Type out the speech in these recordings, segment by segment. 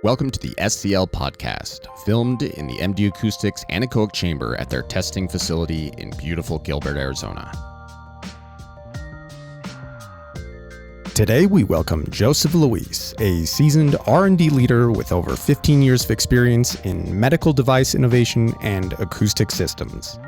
Welcome to the SCL podcast, filmed in the MD Acoustics anechoic chamber at their testing facility in beautiful Gilbert, Arizona. Today we welcome Joseph Luis, a seasoned R&D leader with over 15 years of experience in medical device innovation and acoustic systems.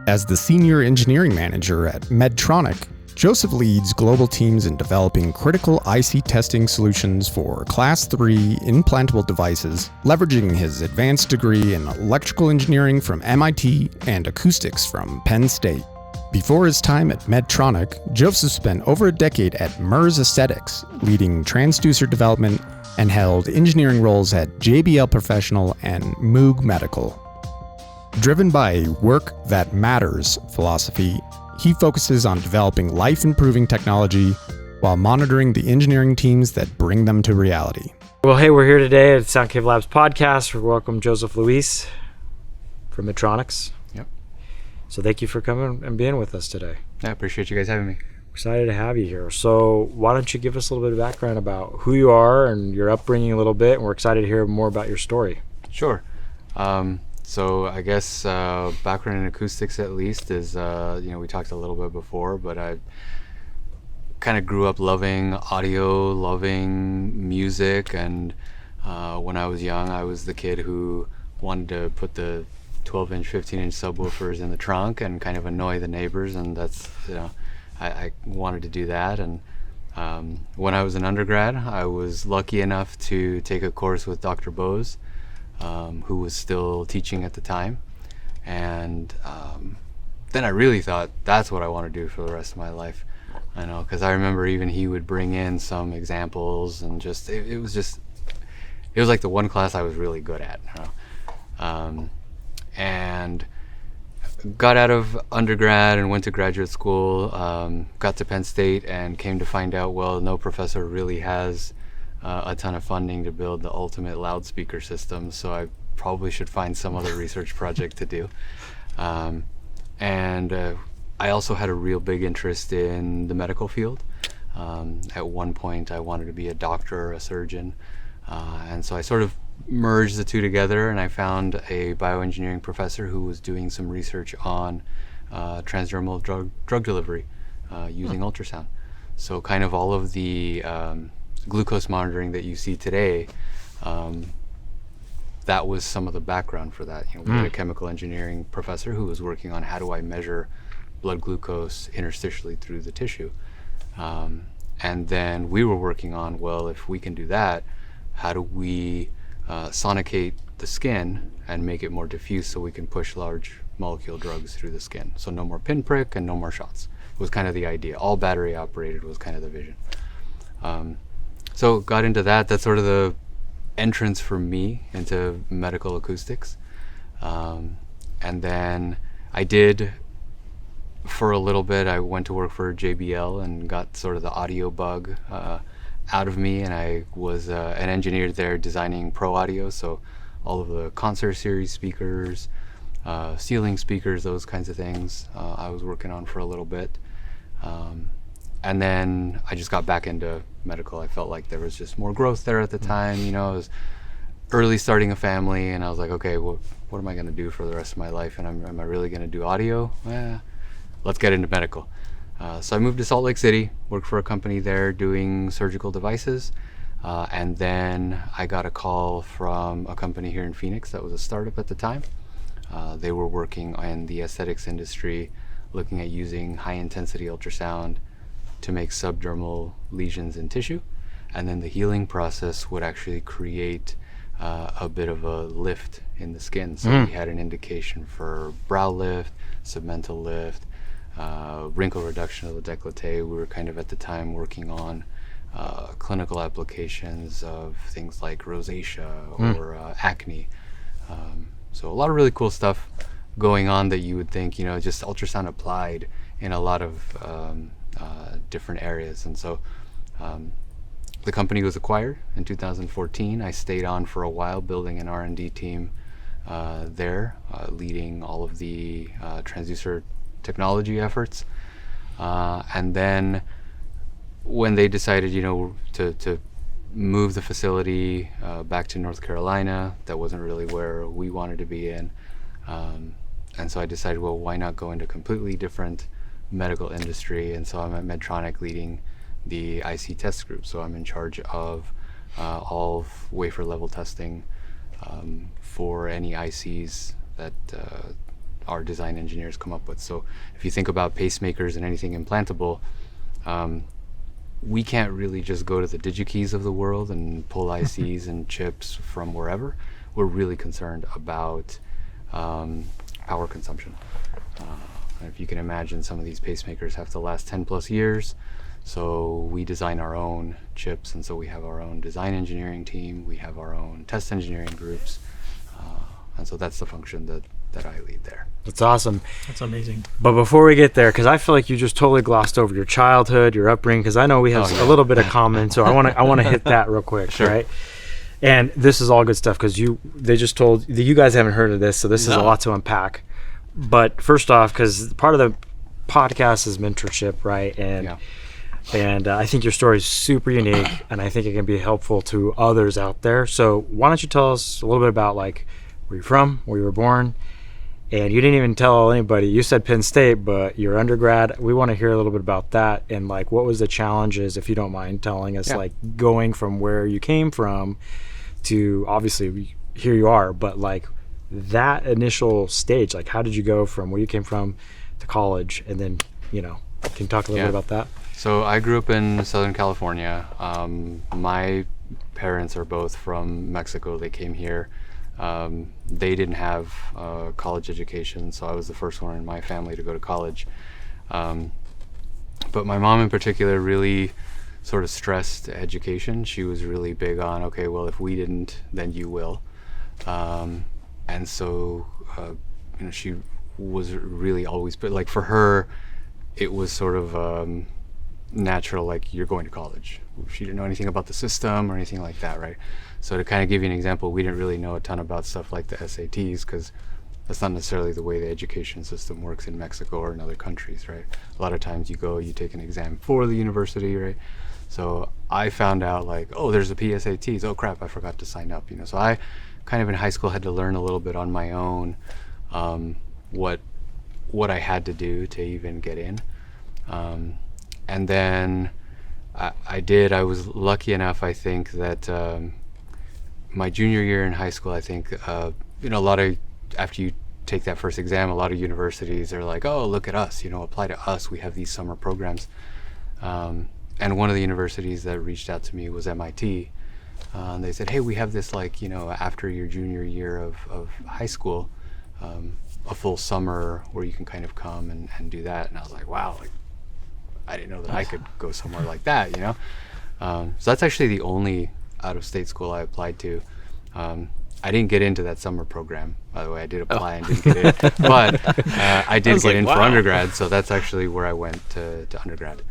As the senior engineering manager at Medtronic, Joseph leads global teams in developing critical IC testing solutions for Class 3 implantable devices, leveraging his advanced degree in electrical engineering from MIT and acoustics from Penn State. Before his time at Medtronic, Joseph spent over a decade at MERS Aesthetics, leading transducer development, and held engineering roles at JBL Professional and Moog Medical. Driven by a work that matters philosophy, he focuses on developing life-improving technology while monitoring the engineering teams that bring them to reality. Well, hey, we're here today at Soundcave Labs podcast. We welcome Joseph Luis from Medtronic. Yep. So thank you for coming and being with us today. I appreciate you guys having me. Excited to have you here. So why don't you give us a little bit of background about who you are and your upbringing a little bit, and we're excited to hear more about your story. Sure. So I guess background in acoustics at least is, we talked a little bit before, but I kind of grew up loving audio, loving music, and when I was young, I was the kid who wanted to put the 12-inch, 15-inch subwoofers in the trunk and kind of annoy the neighbors, and that's, I wanted to do that. And when I was an undergrad, I was lucky enough to take a course with Dr. Bose, who was still teaching at the time, and then I really thought that's what I want to do for the rest of my life. I know, because I remember even he would bring in some examples, and just it was like the one class I was really good at, and got out of undergrad and went to graduate school, got to Penn State, and came to find out, well, no professor really has a ton of funding to build the ultimate loudspeaker system, so I probably should find some other research project to do. And I also had a real big interest in the medical field. At one point I wanted to be a doctor or a surgeon, and so I sort of merged the two together, and I found a bioengineering professor who was doing some research on transdermal drug delivery using ultrasound. So kind of all of the glucose monitoring that you see today, that was some of the background for that. We had a chemical engineering professor who was working on how do I measure blood glucose interstitially through the tissue. And then we were working on, well, if we can do that, how do we sonicate the skin and make it more diffuse so we can push large molecule drugs through the skin? So no more pinprick and no more shots was kind of the idea. All battery operated was kind of the vision. So got into that. That's sort of the entrance for me into medical acoustics. And then I did, for a little bit, I went to work for JBL and got sort of the audio bug out of me. And I was an engineer there designing pro audio. So all of the concert series speakers, ceiling speakers, those kinds of things I was working on for a little bit. And then I just got back into medical. I felt like there was just more growth there at the time. I was early starting a family, and I was like, okay, what am I going to do for the rest of my life? And am I really going to do audio? Let's get into medical. So I moved to Salt Lake City, worked for a company there doing surgical devices. And then I got a call from a company here in Phoenix that was a startup at the time. They were working in the aesthetics industry, looking at using high-intensity ultrasound to make subdermal lesions in tissue, and then the healing process would actually create a bit of a lift in the skin. So we had an indication for brow lift, segmental lift, wrinkle reduction of the décolleté. We were kind of at the time working on clinical applications of things like rosacea or acne. So a lot of really cool stuff going on that you would think, just ultrasound applied in a lot of different areas. And so the company was acquired in 2014. I stayed on for a while building an R&D team there, leading all of the transducer technology efforts. And then when they decided, to moved the facility back to North Carolina. That wasn't really where we wanted to be in. And so I decided, well, why not go into a completely different medical industry? And so I'm at Medtronic leading the IC test group. So I'm in charge of all of wafer level testing for any ICs that our design engineers come up with. So if you think about pacemakers and anything implantable, we can't really just go to the DigiKeys of the world and pull ICs and chips from wherever. We're really concerned about power consumption. If you can imagine, some of these pacemakers have to last 10 plus years. So we design our own chips, and so we have our own design engineering team, we have our own test engineering groups, and so that's the function that I lead there. That's awesome. That's amazing. But before we get there, because I feel like you just totally glossed over your childhood, your upbringing, because I know we have a little bit of common, so I want to hit that real quick, Sure. right? And this is all good stuff, because they just told you guys haven't heard of this, so this is a lot to unpack. But first off, because part of the podcast is mentorship, right? And I think your story is super unique, and I think it can be helpful to others out there. So why don't you tell us a little bit about like where you're from, where you were born, and you didn't even tell anybody. You said Penn State, but your undergrad. We want to hear a little bit about that, and like what was the challenges, if you don't mind telling us, like going from where you came from to obviously here you are, but like that initial stage, like how did you go from where you came from to college, and then can you talk a little bit about that? So I grew up in Southern California. My parents are both from Mexico. They came here. They didn't have a college education, so I was the first one in my family to go to college. But my mom in particular really sort of stressed education. She was really big on, okay, well, if we didn't, then you will. And so, she was really always, but like for her, it was sort of natural, like you're going to college. She didn't know anything about the system or anything like that, right? So to kind of give you an example, we didn't really know a ton about stuff like the SATs, because that's not necessarily the way the education system works in Mexico or in other countries, right? A lot of times you take an exam for the university, right? So I found out like, oh, there's the PSATs. Oh crap, I forgot to sign up, So I kind of in high school had to learn a little bit on my own what I had to do to even get in. And then I was lucky enough, I think, that my junior year in high school, I think, a lot of, after you take that first exam, a lot of universities are like, oh, look at us, apply to us. We have these summer programs. And one of the universities that reached out to me was MIT. And they said, hey, we have this, like, after your junior year of high school, a full summer where you can kind of come and do that. And I was like, wow, like, I didn't know that I could go somewhere like that, So that's actually the only out-of-state school I applied to. I didn't get into that summer program, by the way. I did apply and didn't get in, but I did get in for undergrad, so that's actually where I went to undergrad.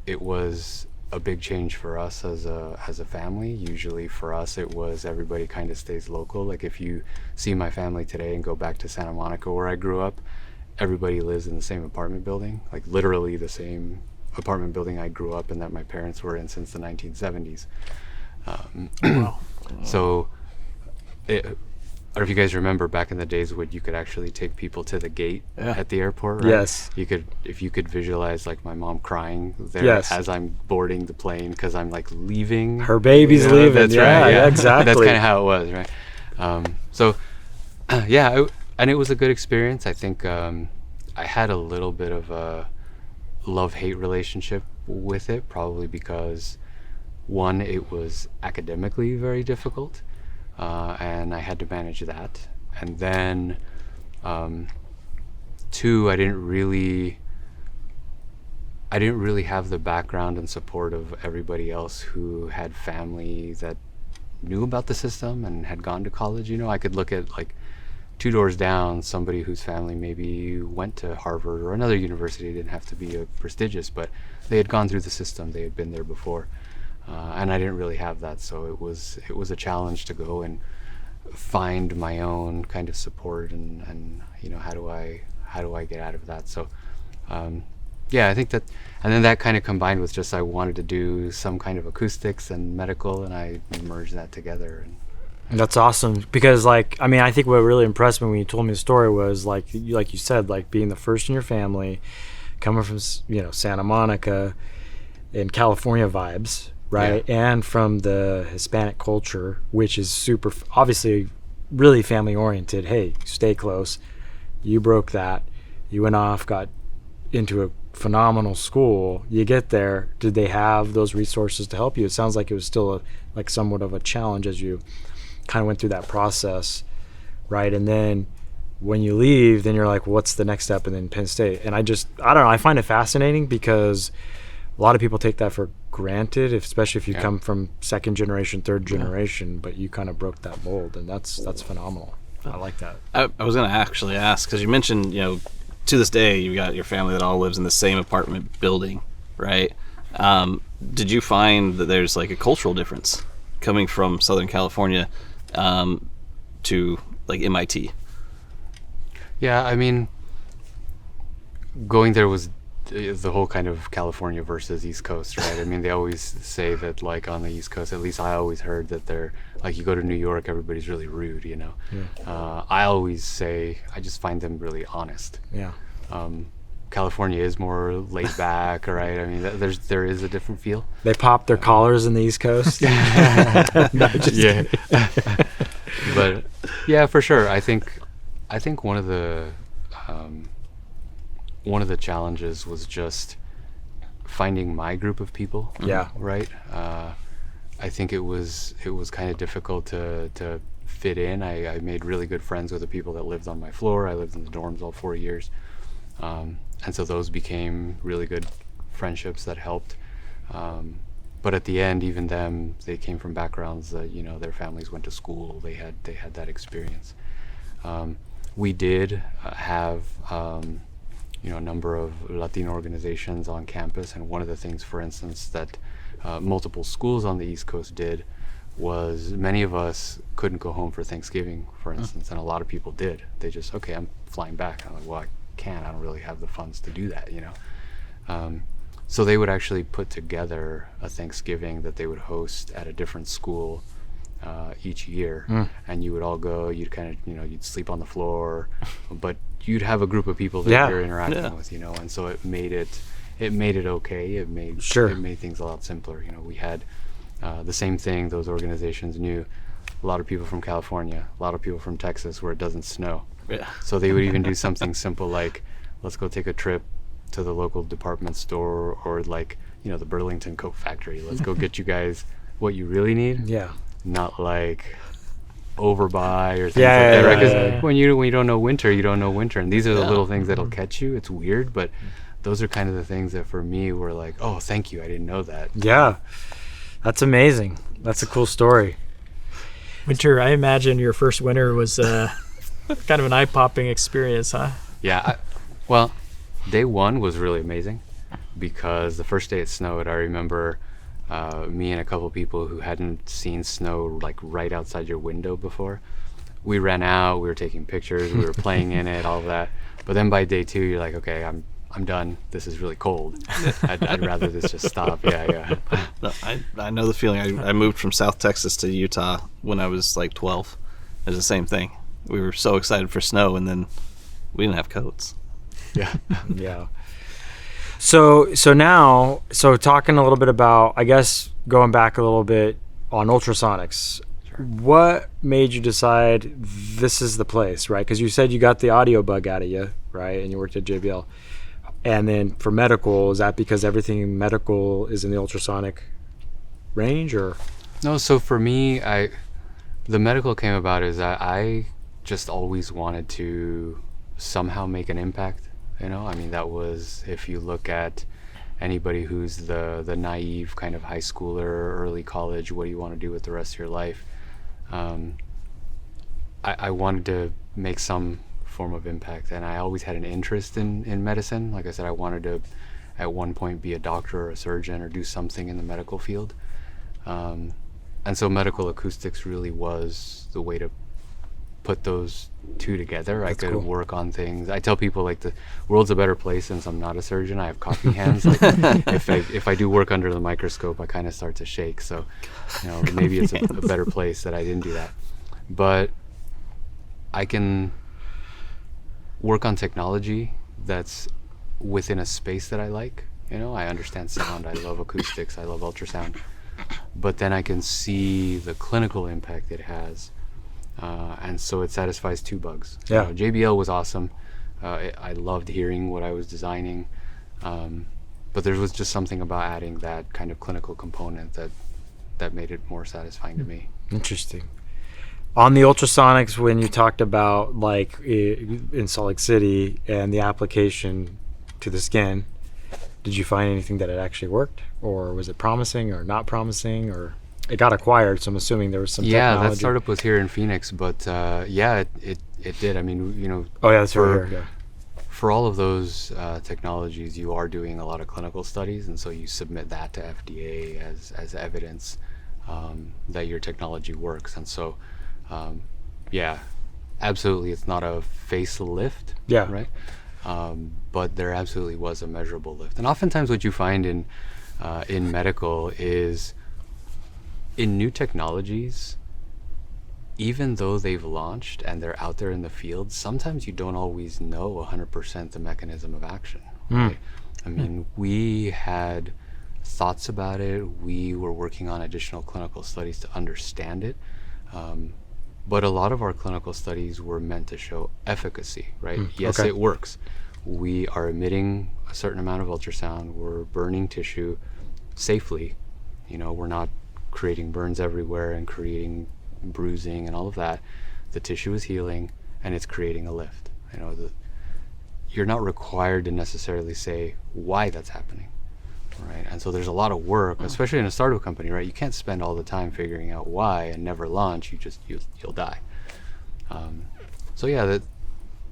It was a big change for us as a family. Usually for us, it was everybody kind of stays local. Like if you see my family today and go back to Santa Monica where I grew up, everybody lives in the same apartment building, like literally the same apartment building I grew up in that my parents were in since the 1970s. Wow. So, I don't know if you guys remember back in the days when you could actually take people to the gate at the airport, right? Yes. If you could visualize like my mom crying there as I'm boarding the plane because I'm like leaving. Her baby's leaving. That's right. Yeah, exactly. That's kind of how it was, right? And it was a good experience. I think I had a little bit of a love-hate relationship with it, probably because one, it was academically very difficult, and I had to manage that. And then two, I didn't really have the background and support of everybody else who had family that knew about the system and had gone to college. I could look at like 2 doors down, somebody whose family maybe went to Harvard or another university. It didn't have to be prestigious, but they had gone through the system. They had been there before, and I didn't really have that. So it was a challenge to go and find my own kind of support and how do I get out of that? So Yeah, I think that, and then that kind of combined with just I wanted to do some kind of acoustics and medical, and I merged that together. And that's awesome because, like, I mean, I think what really impressed me when you told me the story was like you said, like being the first in your family, coming from Santa Monica, and California vibes, right? Yeah. And from the Hispanic culture, which is super obviously really family oriented. Hey, stay close. You broke that. You went off, got into a phenomenal school. You get there, did they have those resources to help you? It sounds like it was still like somewhat of a challenge as you kind of went through that process, right? And then when you leave, then you're like, what's the next step? And then Penn State. And I don't know, I find it fascinating because a lot of people take that for granted, especially if you come from second generation, third generation, but you kind of broke that mold, and that's phenomenal. I like that. I was going to actually ask, because you mentioned, to this day, you got your family that all lives in the same apartment building, right? Did you find that there's like a cultural difference coming from Southern California to like MIT? Yeah, I mean, going there was the whole kind of California versus East Coast, right? I mean, they always say that, like, on the East Coast, at least I always heard that they're, like, you go to New York, everybody's really rude, Yeah. I always say, I just find them really honest. Yeah. California is more laid back, right? I mean, there is a different feel. They pop their collars in the East Coast. No, yeah. But, yeah, for sure. I think one of the challenges was just finding my group of people. Yeah. Right. I think it was kind of difficult to fit in. I made really good friends with the people that lived on my floor. I lived in the dorms all 4 years, and so those became really good friendships that helped. But at the end, even them, they came from backgrounds that their families went to school. They had that experience. We did have a number of Latino organizations on campus, and one of the things, for instance, that multiple schools on the East Coast did was many of us couldn't go home for Thanksgiving, for instance, and a lot of people did. They just, okay, I'm flying back. I'm like, well, I can't. I don't really have the funds to do that, So they would actually put together a Thanksgiving that they would host at a different school each year, and you would all go. You'd kind of, you'd sleep on the floor, but you'd have a group of people that you're interacting with, and so it made it okay. It made things a lot simpler. We had the same thing. Those organizations knew a lot of people from California, a lot of people from Texas, where it doesn't snow. Yeah. So they would even do something simple like, let's go take a trip to the local department store, or like, the Burlington Coat Factory. Let's go get you guys what you really need. Yeah. Not like overbuy or things like that, right? Because when you don't know winter, you don't know winter, and these are the little things that'll catch you. It's weird, but those are kind of the things that for me were like, oh, thank you, I didn't know that. Yeah, that's amazing. That's a cool story. Winter, I imagine your first winter was kind of an eye-popping experience, huh? Yeah, well, day one was really amazing because the first day it snowed, I remember me and a couple people who hadn't seen snow like right outside your window before. We ran out, we were taking pictures, we were playing in it, all of that. But then by day two, you're like, okay, I'm done. This is really cold. I'd rather this just stop. Yeah. No, I know the feeling. I moved from South Texas to Utah when I was like 12. It was the same thing. We were so excited for snow, and then we didn't have coats. Yeah. Yeah. So now, talking a little bit about, I guess, going back a little bit on ultrasonics, sure. What made you decide this is the place, right? Because you said you got the audio bug out of you, right? And you worked at JBL. And then for medical, is that because everything medical is in the ultrasonic range, or? No, so for me, the medical came about is I just always wanted to somehow make an impact. I mean, that was, if you look at anybody who's the naive kind of high schooler, early college, what do you want to do with the rest of your life? I wanted to make some form of impact, and I always had an interest in medicine. Like I said, I wanted to at one point be a doctor or a surgeon or do something in the medical field. And so medical acoustics really was the way to put those two together. I could cool. work on things. I tell people like the world's a better place since I'm not a surgeon. I have coffee hands. Like, if I do work under the microscope, I kind of start to shake. So, maybe it's a better place that I didn't do that. But I can work on technology that's within a space that I like. I understand sound. I love acoustics. I love ultrasound. But then I can see the clinical impact it has. And so it satisfies two bugs. Yeah. JBL was awesome. I loved hearing what I was designing. But there was just something about adding that kind of clinical component that made it more satisfying to me. Interesting. On the ultrasonics, when you talked about like in Salt Lake City and the application to the skin, did you find anything that it actually worked, or was it promising or not promising, or it got acquired? So I'm assuming there was some technology. That startup was here in Phoenix, but it did. I mean, Oh yeah, that's right here. Yeah. For all of those technologies, you are doing a lot of clinical studies, and so you submit that to FDA as evidence that your technology works. And so, absolutely, it's not a facelift, right? But there absolutely was a measurable lift. And oftentimes, what you find in medical is in new technologies, even though they've launched and they're out there in the field, sometimes you don't always know 100% the mechanism of action, right? I mean, we had thoughts about it. We were working on additional clinical studies to understand it. But a lot of our clinical studies were meant to show efficacy, right? Yes, okay. It works. We are emitting a certain amount of ultrasound. We're burning tissue safely. We're not creating burns everywhere and creating bruising and all of that. The tissue is healing and it's creating a lift. You're not required to necessarily say why that's happening, right? And so there's a lot of work, especially in a startup company, right? You can't spend all the time figuring out why and never launch. You'll die.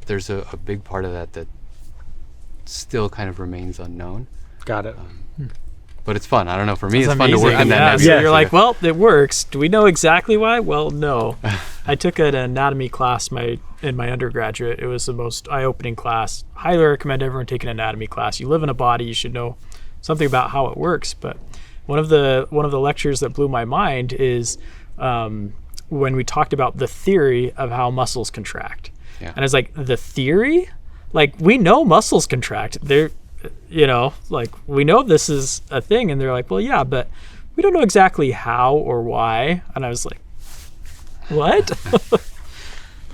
There's a big part of that still kind of remains unknown. Got it. But it's fun. I don't know. For me, That's it's fun to amazing. work in that. Yeah, nebulous. so you're like, well, it works. Do we know exactly why? Well, no. I took an anatomy class in my undergraduate. It was the most eye-opening class. Highly recommend everyone take an anatomy class. You live in a body, you should know something about how it works. But one of the lectures that blew my mind is when we talked about the theory of how muscles contract. Yeah. And I was like, the theory? Like, we know muscles contract. They're, like, we know this is a thing. And they're like, well, yeah, but we don't know exactly how or why. And I was like, what?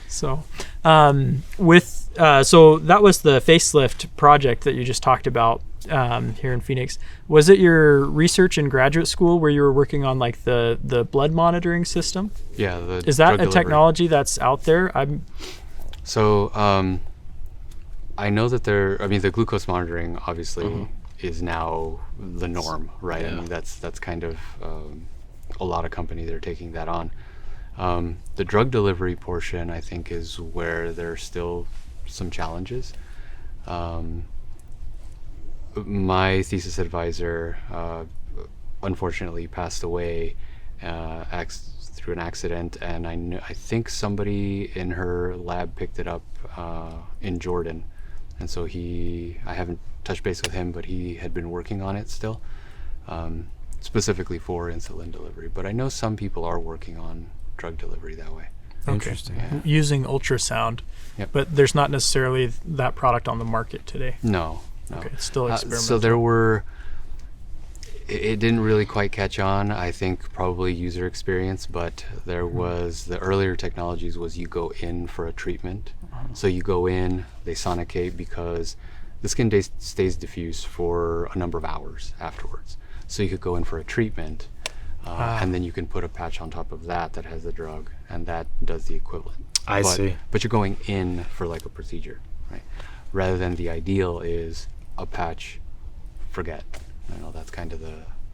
So so that was the facelift project that you just talked about here in Phoenix. Was it your research in graduate school where you were working on like the blood monitoring system? Yeah. Is that a delivery. technology that's out there? I know that the glucose monitoring obviously is now the norm, right? Yeah. I mean, that's kind of a lot of companies that are taking that on. The drug delivery portion, I think, is where there are still some challenges. My thesis advisor unfortunately passed away through an accident, and I think somebody in her lab picked it up in Jordan. And so I haven't touched base with him, but he had been working on it still, specifically for insulin delivery. But I know some people are working on drug delivery that way. Interesting. Yeah. Using ultrasound, Yep. but there's not necessarily that product on the market today. No. Okay, it's still experimental. So it didn't really quite catch on. I think probably user experience, but there was the earlier technologies was you go in for a treatment. So you go in, they sonicate because the skin stays diffuse for a number of hours afterwards. So you could go in for a treatment, and then you can put a patch on top of that has the drug, and that does the equivalent. I see. But you're going in for like a procedure, right? Rather than the ideal is a patch, forget. That's kind of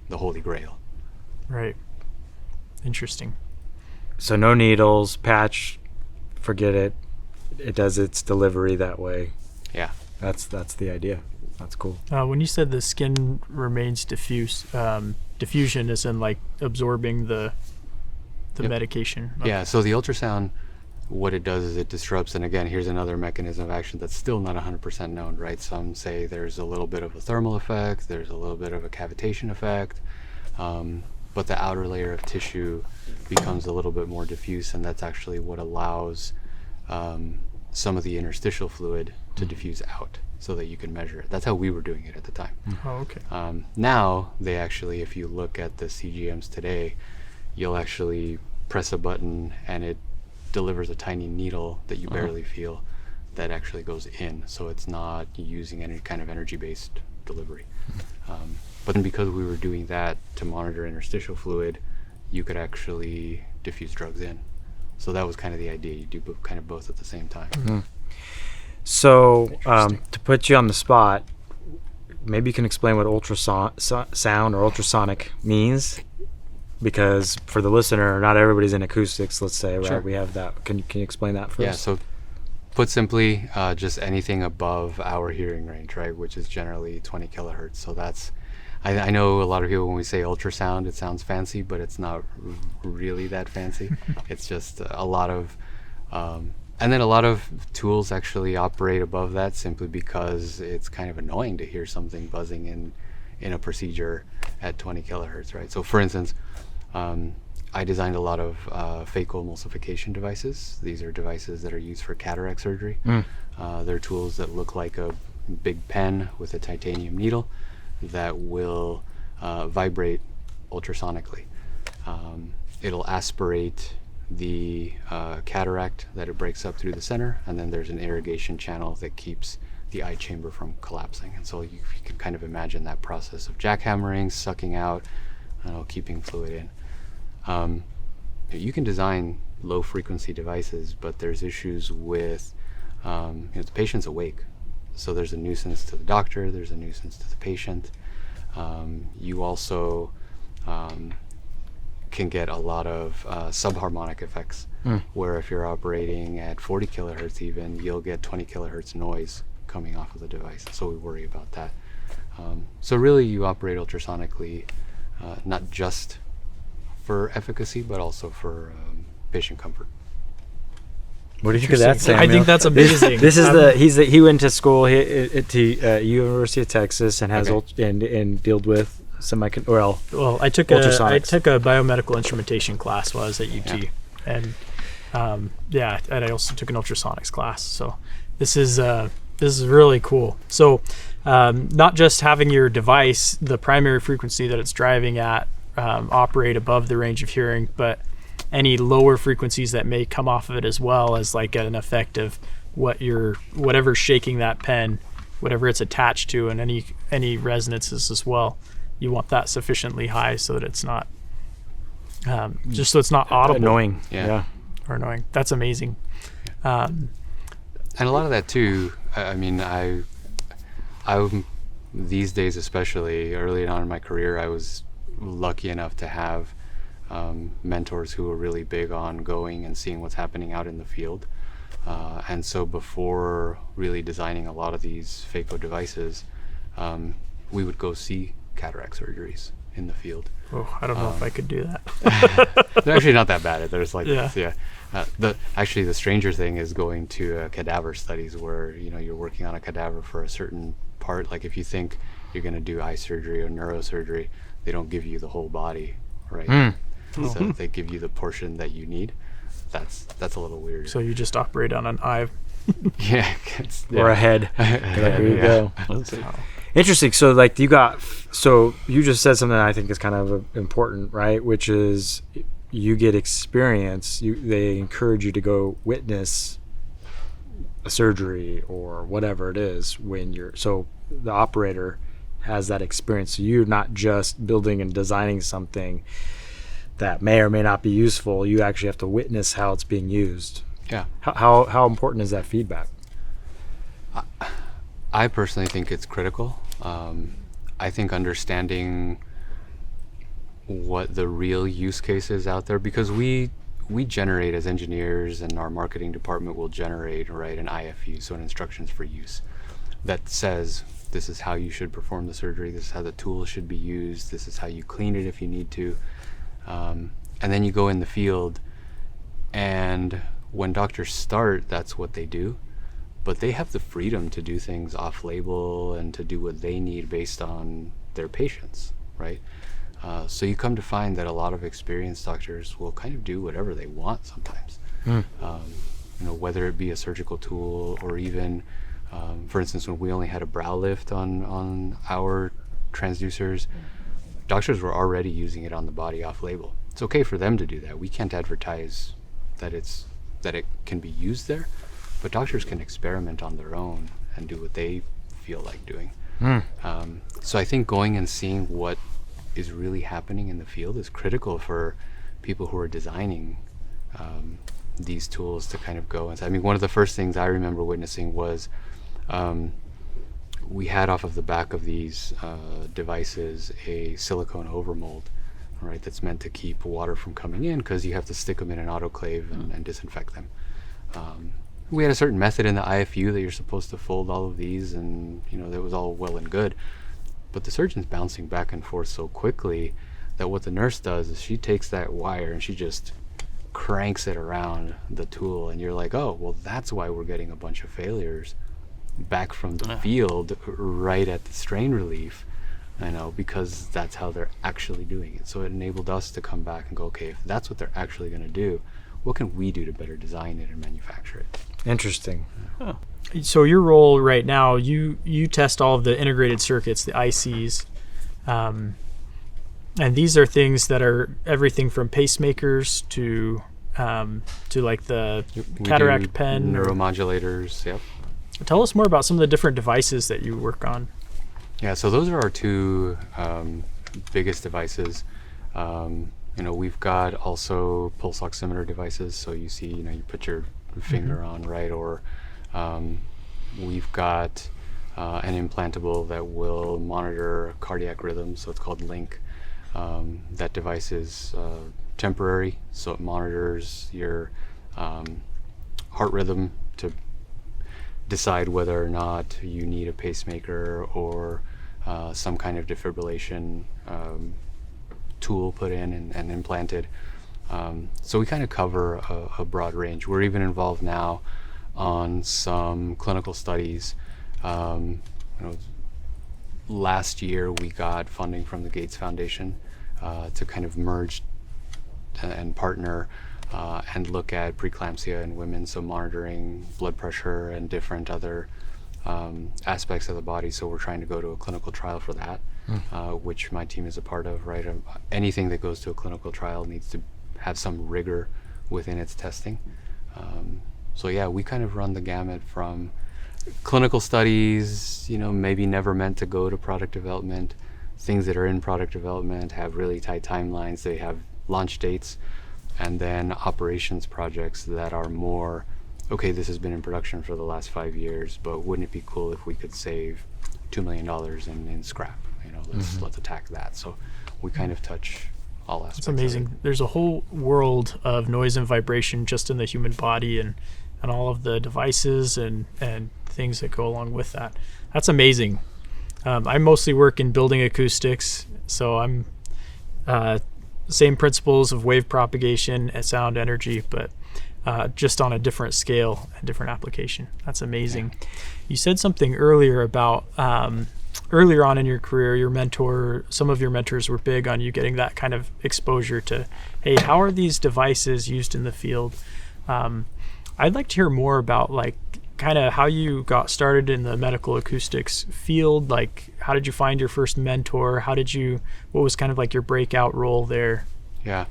the holy grail. Right. Interesting. So no needles, patch, forget it. It does its delivery that way. Yeah. That's the idea. That's cool. When you said the skin remains diffuse, diffusion is in like absorbing the Yep. medication. Yeah, so the ultrasound, what it does is it disrupts, and again, here's another mechanism of action that's still not 100% known, right? Some say there's a little bit of a thermal effect, there's a little bit of a cavitation effect, but the outer layer of tissue becomes a little bit more diffuse, and that's actually what allows some of the interstitial fluid to diffuse out so that you can measure it. That's how we were doing it at the time. Oh, okay. Now, they actually, if you look at the CGMs today, you'll actually press a button and it delivers a tiny needle that you barely feel that actually goes in, so it's not using any kind of energy-based delivery. But then because we were doing that to monitor interstitial fluid, you could actually diffuse drugs in. So that was kind of the idea. You do kind of both at the same time. So to put you on the spot, maybe you can explain what ultrasound or ultrasonic means, because for the listener, not everybody's in acoustics, let's say, right? Sure. We have that. Can you explain that for us? Yeah, so put simply, just anything above our hearing range, right, which is generally 20 kilohertz. So that's, I know a lot of people, when we say ultrasound, it sounds fancy, but it's not really that fancy. It's just a lot of, and then a lot of tools actually operate above that simply because it's kind of annoying to hear something buzzing in a procedure at 20 kilohertz, right? So for instance, I designed a lot of phaco emulsification devices. These are devices that are used for cataract surgery. They're tools that look like a big pen with a titanium needle that will vibrate ultrasonically. It'll aspirate the cataract that it breaks up through the center, and then there's an irrigation channel that keeps the eye chamber from collapsing. And so you can kind of imagine that process of jackhammering, sucking out, keeping fluid in. You can design low frequency devices, but there's issues with the patient's awake. So there's a nuisance to the doctor, there's a nuisance to the patient. You also can get a lot of subharmonic effects, where if you're operating at 40 kilohertz even, you'll get 20 kilohertz noise coming off of the device. So we worry about that. So really you operate ultrasonically, not just for efficacy, but also for patient comfort. What did you think of that, Samuel? I think that's amazing. This is he went to school to University of Texas and has and dealt with well, I took a biomedical instrumentation class while I was at UT, and and I also took an ultrasonics class. So this is really cool. So not just having your device, the primary frequency that it's driving at, operate above the range of hearing, but any lower frequencies that may come off of it as well as like an effect of whatever's shaking that pen, whatever it's attached to, and any resonances as well. You want that sufficiently high so that it's not just so it's not audible. Annoying. Yeah. Or annoying. That's amazing. And a lot of that too, I mean, I these days, especially early on in my career, I was lucky enough to have mentors who were really big on going and seeing what's happening out in the field. And so before really designing a lot of these phaco devices, we would go see cataract surgeries in the field. Oh, I don't know if I could do that. They're actually not that bad. There's like yeah. The stranger thing is going to cadaver studies where you're working on a cadaver for a certain part. Like if you think you're going to do eye surgery or neurosurgery, they don't give you the whole body, right? So they give you the portion that you need. That's a little weird. So you just operate on an eye. Or a head. Here you go. Interesting. So you just said something I think is kind of important, right? Which is you get experience. They encourage you to go witness a surgery or whatever it is so the operator has that experience. So you're not just building and designing something that may or may not be useful. You actually have to witness how it's being used. Yeah. How important is that feedback? I personally think it's critical. I think understanding what the real use case is out there, because we generate as engineers, and our marketing department will generate, right, an IFU, so an instructions for use, that says this is how you should perform the surgery, this is how the tool should be used, this is how you clean it if you need to. And then you go in the field, and when doctors start, that's what they do, but they have the freedom to do things off-label and to do what they need based on their patients, right? So you come to find that a lot of experienced doctors will kind of do whatever they want sometimes. Whether it be a surgical tool or even, for instance, when we only had a brow lift on our transducers, doctors were already using it on the body off-label. It's okay for them to do that. We can't advertise that it can be used there, but doctors can experiment on their own and do what they feel like doing. So I think going and seeing what is really happening in the field is critical for people who are designing these tools to kind of go and say, I mean, one of the first things I remember witnessing was we had off of the back of these devices a silicone overmold, right, that's meant to keep water from coming in because you have to stick them in an autoclave and disinfect them. We had a certain method in the IFU that you're supposed to fold all of these, and that was all well and good, but the surgeon's bouncing back and forth so quickly that what the nurse does is she takes that wire and she just cranks it around the tool, and you're like, oh, well, that's why we're getting a bunch of failures back from the field right at the strain relief, because that's how they're actually doing it. So it enabled us to come back and go, okay, if that's what they're actually going to do, what can we do to better design it and manufacture it? Interesting. So your role right now, you test all of the integrated circuits, the ICs, and these are things that are everything from pacemakers to like the cataract pen, neuromodulators. Yep. Tell us more about some of the different devices that you work on. Yeah, so those are our two biggest devices. We've got also pulse oximeter devices. So you see, you put your finger on, right? Or we've got an implantable that will monitor cardiac rhythm. So it's called Link. That device is temporary, so it monitors your heart rhythm to decide whether or not you need a pacemaker or some kind of defibrillation tool put in and implanted. So we kind of cover a broad range. We're even involved now on some clinical studies. Last year we got funding from the Gates Foundation to kind of merge and partner and look at preeclampsia in women, so monitoring blood pressure and different other aspects of the body. So we're trying to go to a clinical trial for that, which my team is a part of, right? Anything that goes to a clinical trial needs to have some rigor within its testing. So yeah, we kind of run the gamut from clinical studies, maybe never meant to go to product development, things that are in product development have really tight timelines, they have launch dates, and then operations projects that are more, okay, this has been in production for the last 5 years, but wouldn't it be cool if we could save $2 million in scrap? Let's attack that. So we kind of touch all aspects. It's amazing. There's a whole world of noise and vibration just in the human body and all of the devices and things that go along with that. That's amazing. I mostly work in building acoustics, so I'm same principles of wave propagation and sound energy, but just on a different scale and different application. That's amazing. Yeah. You said something earlier about earlier on in your career, some of your mentors were big on you getting that kind of exposure to, hey, how are these devices used in the field? I'd like to hear more about kind of how you got started in the medical acoustics field. How did you find your first mentor? What was kind of your breakout role there? Yeah.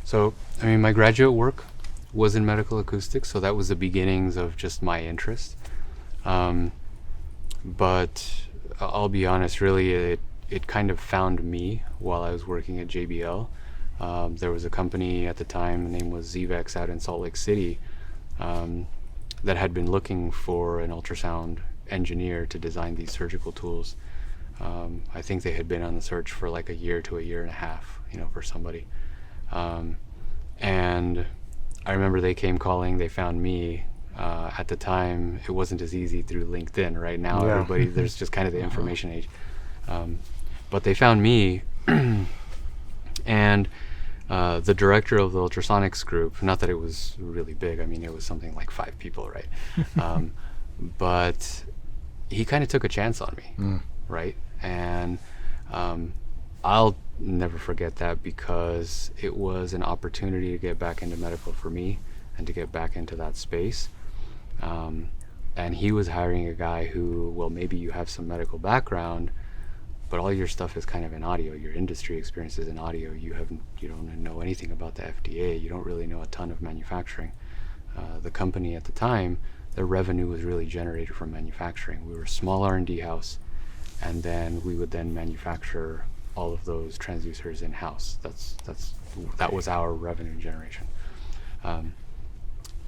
So, my graduate work was in medical acoustics, so that was the beginnings of just my interest. But I'll be honest, really, it kind of found me while I was working at JBL. There was a company at the time, the name was Zvex out in Salt Lake City, that had been looking for an ultrasound engineer to design these surgical tools. I think they had been on the search for a year to a year and a half, for somebody. And I remember they came calling, they found me. At the time, it wasn't as easy through LinkedIn. Right now, everybody, there's just kind of the information age. But they found me, and the director of the ultrasonics group, not that it was really big, I mean, it was something like 5 people, right? But he kind of took a chance on me, right? And I'll never forget that, because it was an opportunity to get back into medical for me and to get back into that space. And he was hiring a guy who, well, maybe you have some medical background, but all your stuff is kind of in audio. Your industry experience is in audio. You don't know anything about the FDA. You don't really know a ton of manufacturing. The company at the time, their revenue was really generated from manufacturing. We were a small R&D house, and then we would then manufacture all of those transducers in-house. That was our revenue generation.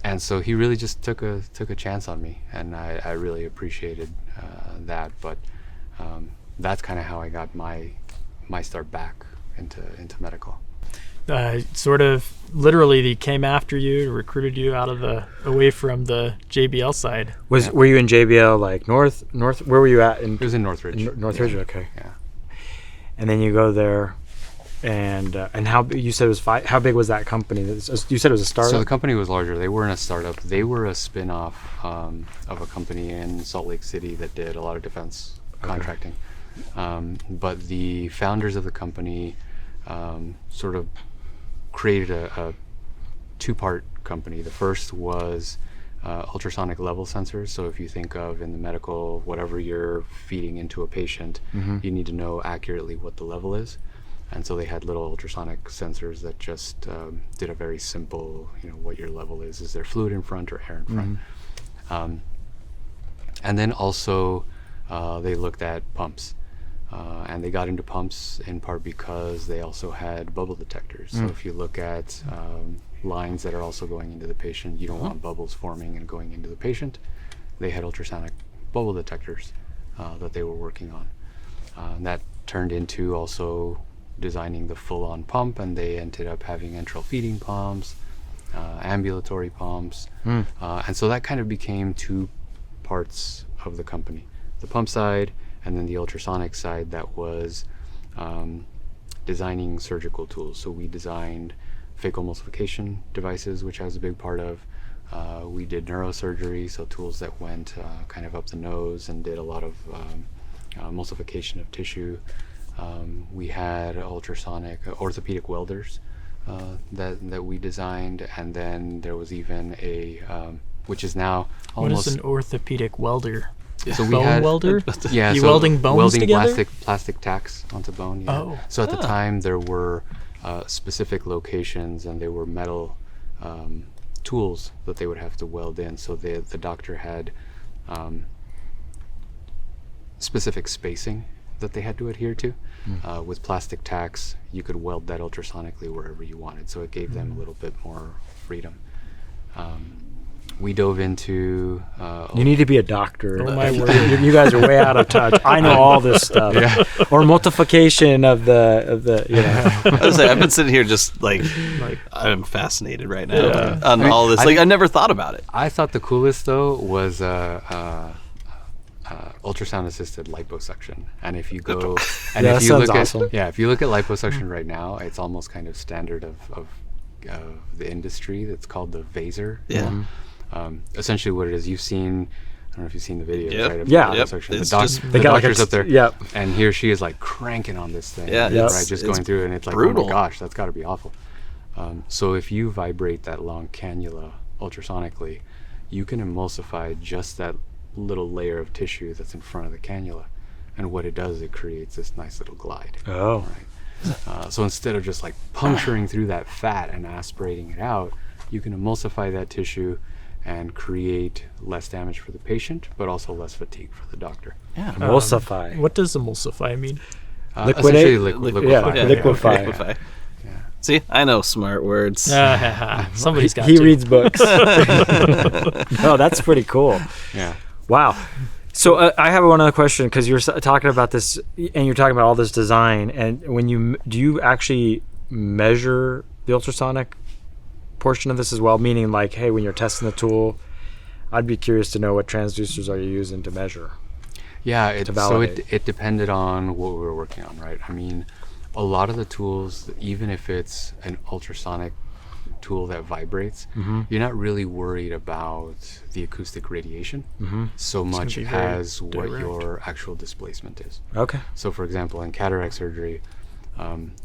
And so he really just took a chance on me, and I really appreciated that. But that's kind of how I got my start back into medical. Sort of literally, they came after you, recruited you away from the JBL side. Were you in JBL like north? Where were you at? It was in Northridge. Northridge, okay. Yeah. And then you go there, and how you said it was how big was that company? You said it was a startup. So the company was larger. They weren't a startup. They were a spin-off of a company in Salt Lake City that did a lot of defense contracting. But the founders of the company sort of created a 2-part company. The first was ultrasonic level sensors. So if you think of in the medical, whatever you're feeding into a patient, you need to know accurately what the level is. And so they had little ultrasonic sensors that just did a very simple, what your level is. Is there fluid in front or air in front? And then also they looked at pumps. And they got into pumps in part because they also had bubble detectors. So if you look at lines that are also going into the patient, you don't want bubbles forming and going into the patient. They had ultrasonic bubble detectors that they were working on. And that turned into also designing the full-on pump, and they ended up having enteral feeding pumps, ambulatory pumps. And so that kind of became 2 parts of the company. The pump side, and then the ultrasonic side that was designing surgical tools. So we designed phaco emulsification devices, which I was a big part of. We did neurosurgery, so tools that went kind of up the nose and did a lot of emulsification of tissue. We had ultrasonic orthopedic welders that we designed, and then there was even which is now almost... What is an orthopedic welder? So we bone had welder? Yeah, you welding bones together? plastic tacks onto bone. Yeah. Oh. So at the time there were specific locations, and they were metal tools that they would have to weld in. So the doctor had specific spacing that they had to adhere to. With plastic tacks, you could weld that ultrasonically wherever you wanted. So it gave them a little bit more freedom. We dove into... you need to be a doctor. Oh my word. You guys are way out of touch. I know all this stuff. Yeah. Or multiplication of the I was like, I've been sitting here just like I'm fascinated right now on all this. I never thought about it. I thought the coolest though was ultrasound-assisted liposuction. And if you go and Yeah, if you that look sounds awesome. if you look at liposuction right now, it's almost kind of standard of the industry. That's called the Vaser. Yeah. Essentially what it is, I don't know if you've seen the videos, Yep. right? Of Yeah. liposuction. It's The just- the got like doctor's a- up there, Yep. and he or she is like cranking on this thing, Yeah, right? Just going through it, and it's like, brutal. oh my gosh, that's got to be awful. So if you vibrate that long cannula ultrasonically, you can emulsify just that little layer of tissue that's in front of the cannula. And what it does, it creates this nice little glide. Oh. Right. So instead of just like puncturing through that fat and aspirating it out, you can emulsify that tissue and create less damage for the patient, but also less fatigue for the doctor. Yeah. Emulsify. What does emulsify mean? Essentially Liquidate? liquefy. Yeah, liquefy. Liquefy. See, I know smart words. Somebody's got He to. reads books. No, that's pretty cool. Yeah. Wow. So I have one other question, because you're talking about this, and you're talking about all this design, and do you actually measure the ultrasonic portion of this as well? Meaning, like, hey, when you're testing the tool, I'd be curious to know what transducers are you using to measure. Yeah, validate. it depended on what we were working on, right? I mean, A lot of the tools, even if it's an ultrasonic tool that vibrates, you're not really worried about the acoustic radiation so much be very as what direct. your actual displacement is. Okay. So for example, in cataract surgery,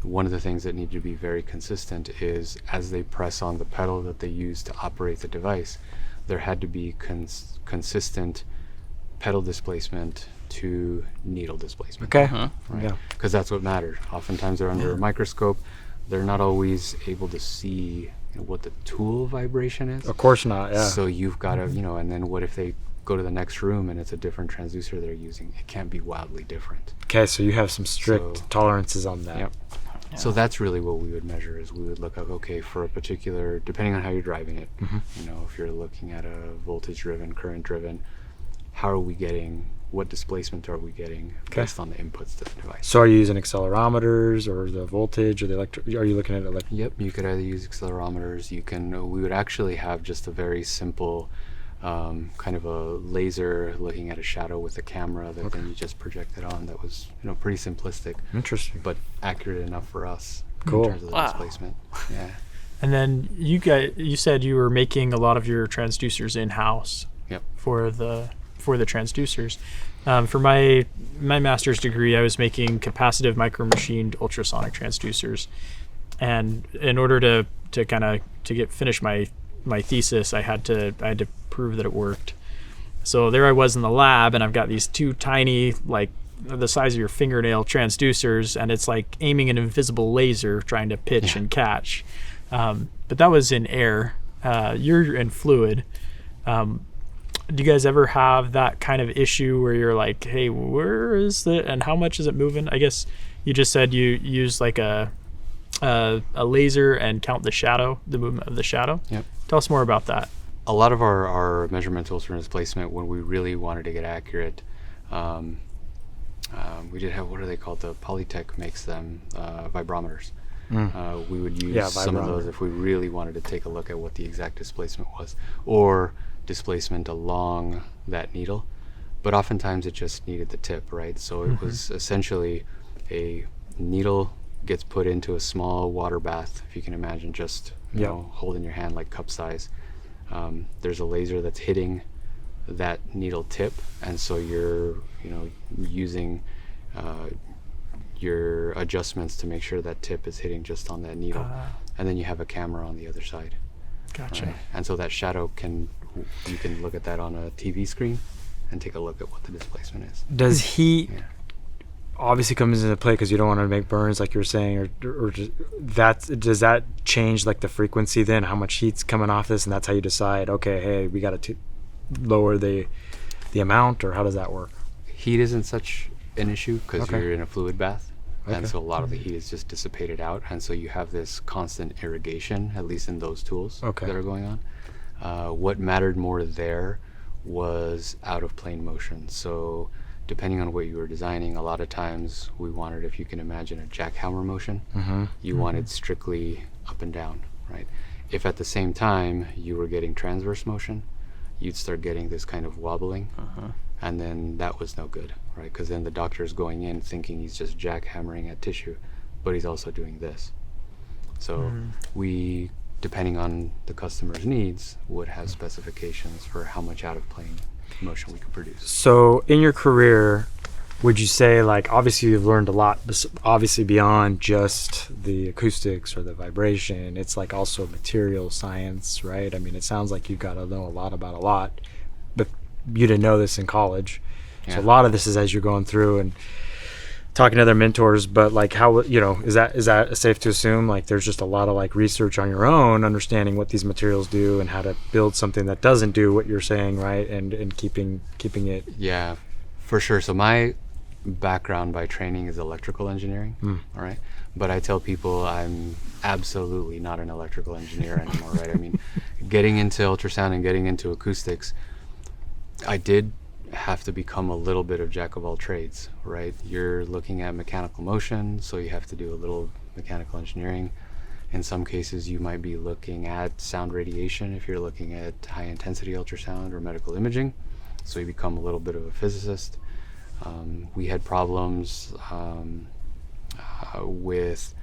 one of the things that need to be very consistent is as they press on the pedal that they use to operate the device, there had to be consistent pedal displacement to needle displacement. Okay. Right? Yeah. Because that's what matters. Oftentimes they're under a microscope. They're not always able to see what the tool vibration is. Of course not. Yeah. So you've got to, and then what if they go to the next room and it's a different transducer they're using? It can't be wildly different. Okay, so you have some strict So- tolerances on that. Yep. So that's really what we would measure is we would look at, okay, for a particular, depending on how you're driving it, if you're looking at a voltage driven, current driven, how are we getting, what displacement are we getting based on the inputs to the device? So are you using accelerometers or the voltage or the are you looking at Yep, you could either use accelerometers, we would actually have just a very simple kind of a laser looking at a shadow with a camera that then you just project it on. That was, pretty simplistic, Interesting. but accurate enough for us Cool. in terms of the displacement. Yeah. And then you said you were making a lot of your transducers in-house. Yep. For the transducers. For my master's degree, I was making capacitive micromachined ultrasonic transducers, and in order to finish my thesis, I had to prove that it worked. So there I was in the lab, and I've got these two tiny, like the size of your fingernail transducers, and it's like aiming an invisible laser trying to pitch and catch. But that was in air. You're in fluid. Do you guys ever have that kind of issue where you're like, hey, where is it and how much is it moving? I guess you just said you use like a laser and count the movement of the shadow. Yep. Tell us more about that. A lot of our measurement tools for displacement, when we really wanted to get accurate, we did have, what are they called? The Polytech makes them vibrometers. We would use some of those if we really wanted to take a look at what the exact displacement was, or displacement along that needle. But oftentimes it just needed the tip, right? So it was essentially a needle gets put into a small water bath, if you can imagine, just holding your hand like cup size. There's a laser that's hitting that needle tip, and so you're using your adjustments to make sure that tip is hitting just on that needle, and then you have a camera on the other side. Gotcha. Right? And so that shadow you can look at that on a TV screen and take a look at what the displacement is. Does heat obviously comes into play because you don't want to make burns like you were saying, or does that change like the frequency then, how much heat's coming off this, and that's how you decide, okay, hey, we got to lower the amount, or how does that work? Heat isn't such an issue because Okay. you're in a fluid bath, Okay. and so a lot of the heat is just dissipated out, and so you have this constant irrigation, at least in those tools that are going on. What mattered more there was out of plane motion. So depending on what you were designing, a lot of times we wanted, if you can imagine a jackhammer motion, you wanted strictly up and down, right? If at the same time you were getting transverse motion, you'd start getting this kind of wobbling, and then that was no good, right? Because then the doctor is going in thinking he's just jackhammering at tissue, but he's also doing this. So we, depending on the customer's needs, would have specifications for how much out of plane motion we could produce. So in your career, would you say, like, obviously you've learned a lot, obviously beyond just the acoustics or the vibration, it's like also material science, right? I mean, it sounds like you've got to know a lot about a lot, but you didn't know this in college. So a lot of this is as you're going through and talking to other mentors, but like how, is that safe to assume, like there's just a lot of like research on your own, understanding what these materials do and how to build something that doesn't do what you're saying, right? And keeping it. Yeah, for sure. So my background by training is electrical engineering, all right? But I tell people I'm absolutely not an electrical engineer anymore, right? I mean, getting into ultrasound and getting into acoustics, I did have to become a little bit of jack of all trades, right? You're looking at mechanical motion, so you have to do a little mechanical engineering. In some cases, you might be looking at sound radiation if you're looking at high intensity ultrasound or medical imaging, so you become a little bit of a physicist. We had problems with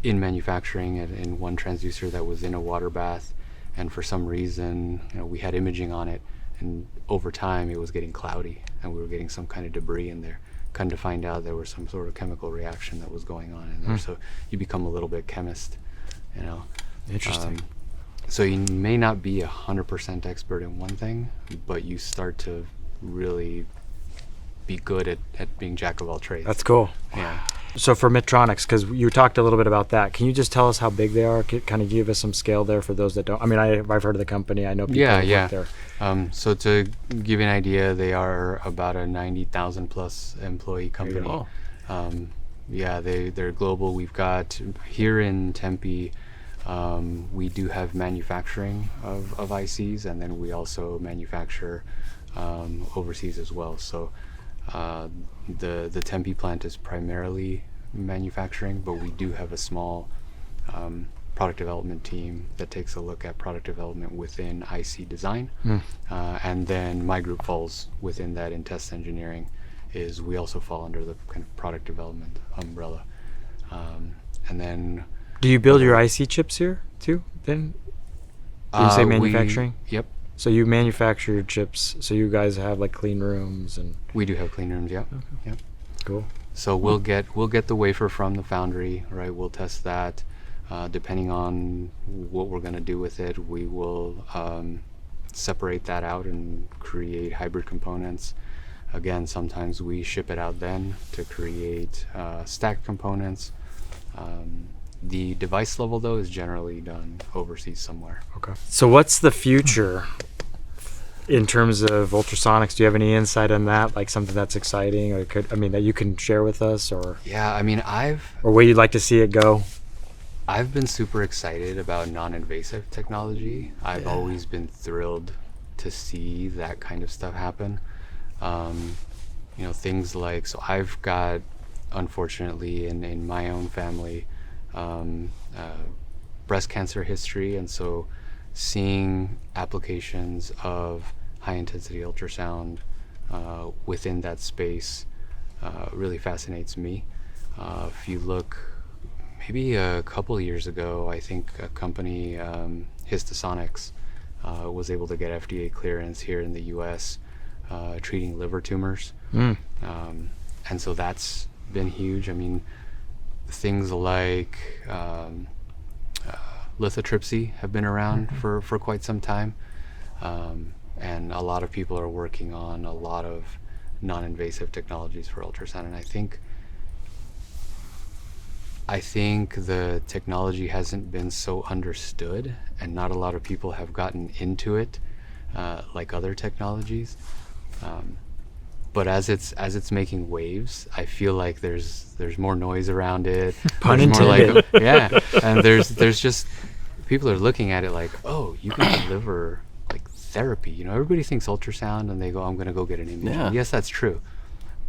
in manufacturing in one transducer that was in a water bath, and for some reason, we had imaging on it, and over time it was getting cloudy, and we were getting some kind of debris in there. Come to find out there was some sort of chemical reaction that was going on in there. So you become a little bit chemist, Interesting. So you may not be 100% expert in one thing, but you start to really be good at being jack of all trades. That's cool. Yeah. So for Medtronics, because you talked a little bit about that, can you just tell us how big they are? Kind of give us some scale there for those that don't. I mean, I've heard of the company. I know people who work there. So to give you an idea, they are about a 90,000 plus employee company. They're global. We've got here in Tempe, we do have manufacturing of ICs, and then we also manufacture overseas as well. So the Tempe plant is primarily manufacturing, but we do have a small product development team that takes a look at product development within IC design. And then my group falls within that in test engineering. We also fall under the kind of product development umbrella. And then do you build your IC chips here too then? Did you say manufacturing? Yep. So you manufacture your chips, so you guys have like clean rooms and... We do have clean rooms, yeah. Okay. Yep. Cool. So we'll get the wafer from the foundry, right? We'll test that. Depending on what we're going to do with it, we will separate that out and create hybrid components. Again, sometimes we ship it out then to create stacked components. The device level, though, is generally done overseas somewhere. Okay. So what's the future in terms of ultrasonics? Do you have any insight on that? Like something that's exciting, or that you can share with us, or? Yeah, I mean, or where you'd like to see it go? I've been super excited about non-invasive technology. I've always been thrilled to see that kind of stuff happen. Things like, so I've got, unfortunately, in my own family, breast cancer history, and so seeing applications of high intensity ultrasound within that space really fascinates me. If you look maybe a couple of years ago, I think a company, Histosonics, was able to get FDA clearance here in the US treating liver tumors. And so that's been huge. I mean, things like lithotripsy have been around for quite some time, and a lot of people are working on a lot of non-invasive technologies for ultrasound. And I think the technology hasn't been so understood, and not a lot of people have gotten into it like other technologies. But as it's making waves, I feel like there's more noise around it. Pun intended. And there's just people are looking at it like, oh, you can deliver like therapy. Everybody thinks ultrasound and they go, I'm going to go get an image. Yeah. Yes, that's true.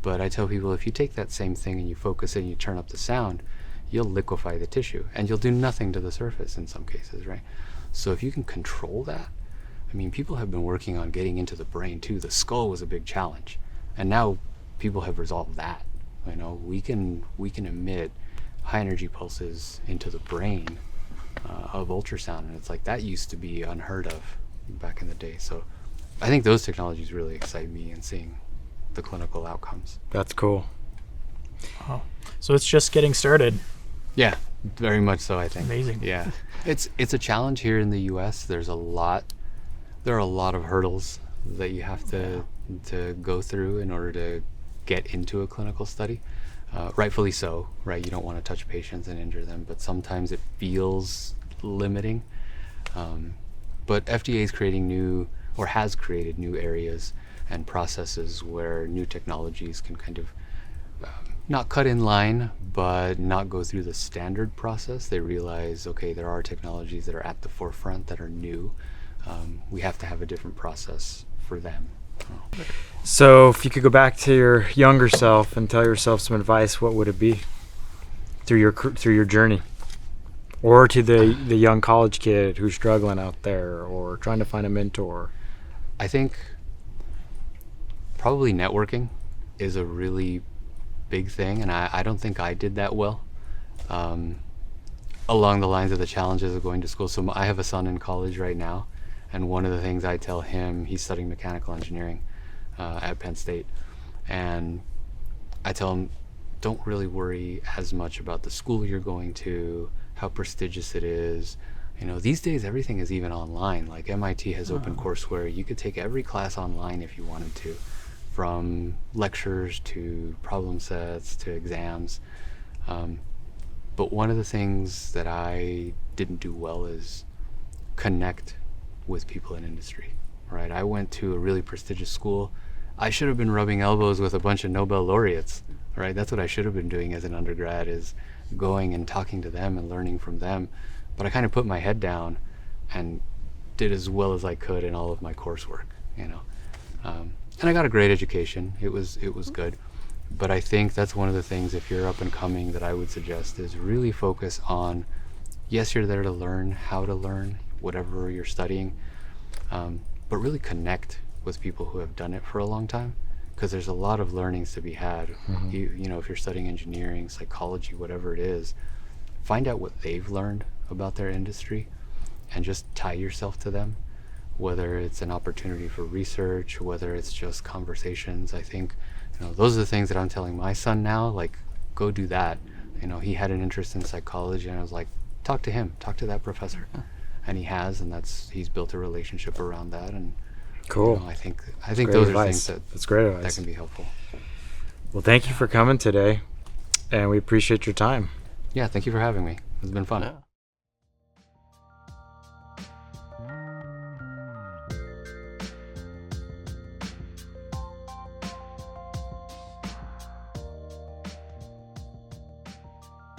But I tell people, if you take that same thing and you focus it and you turn up the sound, you'll liquefy the tissue and you'll do nothing to the surface in some cases, right? So if you can control that, I mean, people have been working on getting into the brain too. The skull was a big challenge. And now people have resolved that. We can emit high energy pulses into the brain of ultrasound, and it's like that used to be unheard of back in the day. So I think those technologies really excite me in seeing the clinical outcomes. That's cool. Oh, so it's just getting started. Yeah, very much so, I think. Amazing. Yeah, it's a challenge here in the U.S. There are a lot of hurdles that you have to go through in order to get into a clinical study. Rightfully so, right? You don't want to touch patients and injure them, but sometimes it feels limiting. But FDA is creating has created new areas and processes where new technologies can kind of not cut in line, but not go through the standard process. They realize, okay, there are technologies that are at the forefront that are new. We have to have a different process for them. So if you could go back to your younger self and tell yourself some advice, what would it be through your journey? Or to the young college kid who's struggling out there or trying to find a mentor? I think probably networking is a really big thing, and I don't think I did that well. Along the lines of the challenges of going to school. So I have a son in college right now, and one of the things I tell him, he's studying mechanical engineering at Penn State, and I tell him, don't really worry as much about the school you're going to, how prestigious it is. You know, these days everything is even online. Like MIT has open courseware. You could take every class online if you wanted to, from lectures to problem sets to exams. But one of the things that I didn't do well is connect with people in industry, right? I went to a really prestigious school. I should have been rubbing elbows with a bunch of Nobel laureates, right? That's what I should have been doing as an undergrad, is going and talking to them and learning from them. But I kind of put my head down and did as well as I could in all of my coursework, you know. And I got a great education. It was good. But I think that's one of the things, if you're up and coming, that I would suggest is really focus on, yes, you're there to learn how to learn whatever you're studying, but really connect with people who have done it for a long time, because there's a lot of learnings to be had. You know, if you're studying engineering, psychology, whatever it is, find out what they've learned about their industry and just tie yourself to them, whether it's an opportunity for research, whether it's just conversations. I think, you know, those are the things that I'm telling my son now, like, go do that. You know, he had an interest in psychology, and I was like, talk to him, talk to that professor. And he has, and he's built a relationship around that. And Cool. you know, I think those are things that's great advice. that can be helpful. Well, thank you for coming today, and we appreciate your time. Yeah, thank you for having me. It's been fun. Yeah.